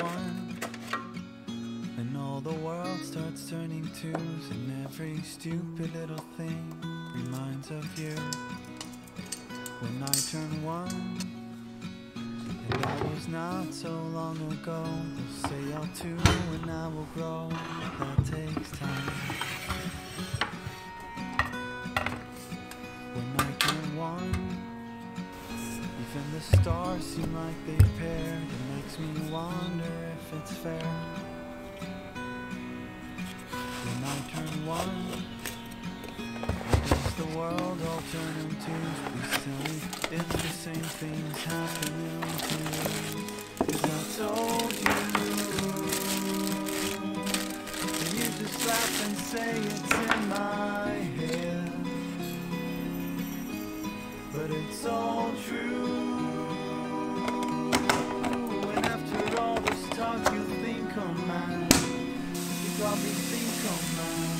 one, and all the world starts turning twos, and every stupid little thing reminds of you. When I turn one, and that was not so long ago, they'll say I'll two and I will grow. That takes time. When I turn one, even the stars seem like they paired. It makes me wonder if it's fair. When I turn one, does the world all turn in twos? Please tell me if the same thing's happening to you. 'Cause I told you, and you just laugh and say it's in my head. But it's all true. And after all this talk, you think I'm mad. You probably think I'm mad.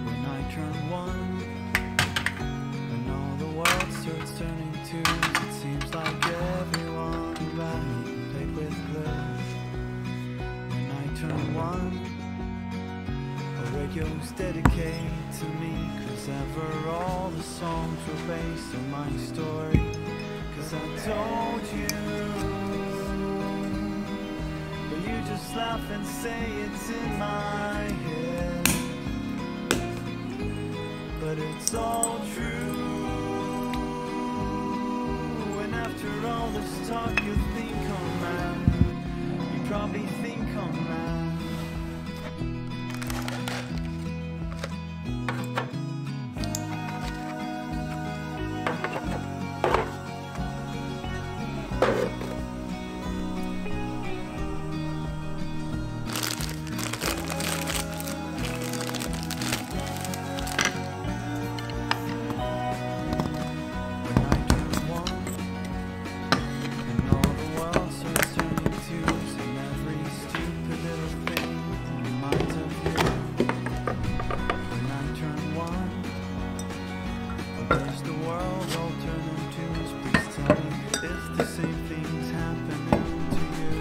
When I turn one, and all the world starts turning twos, it seems like everyone around me played with glue. When I turn one, radio's dedicated to me, 'cause ever all the songs were based on my story. 'Cause I told you, but you just laugh and say it's in my head. But it's all true. And after all this talk, you think I'm mad. You probably think I'm mad. Does the world all turn in twos? Please tell me if the same thing's happening to you.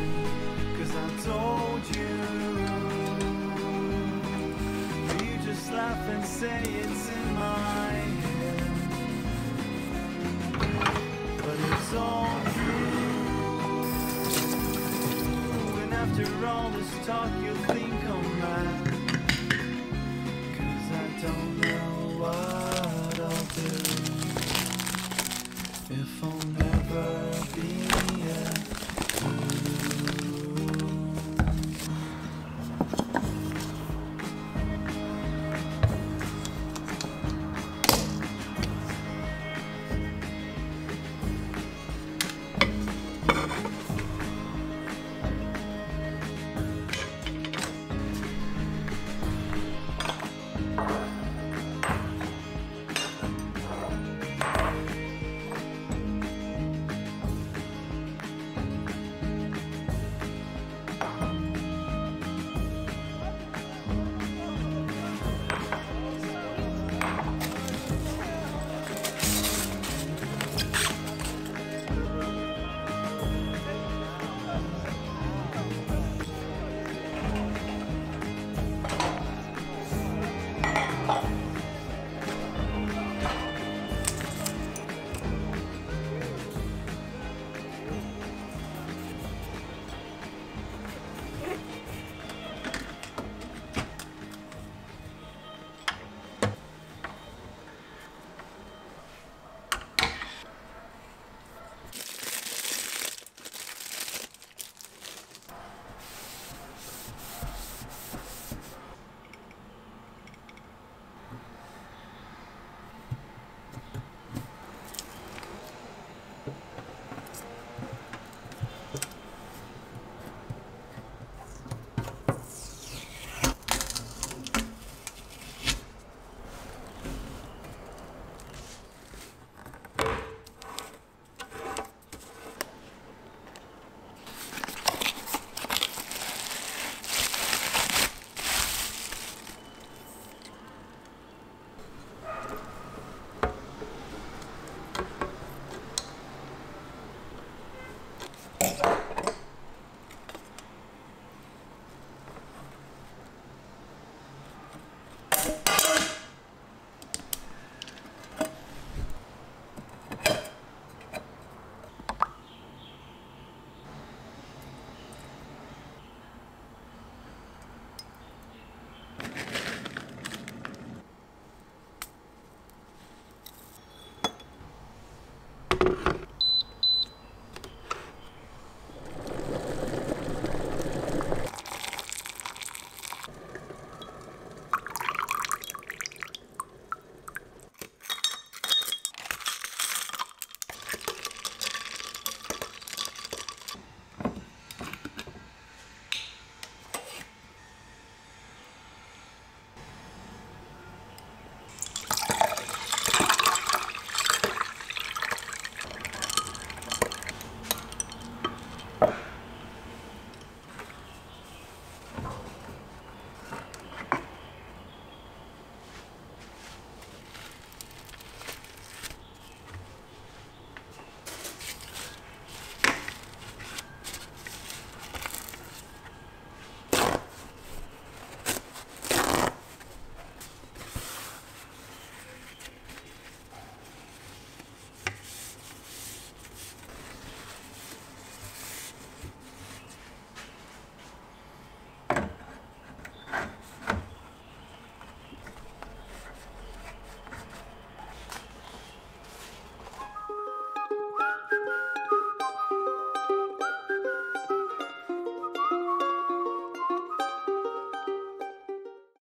'Cause I told you, but you just laugh and say it's in my head. But it's all true. And after all this talk, you think I'm mad. 'Cause I don't know what I'll do if I'll never be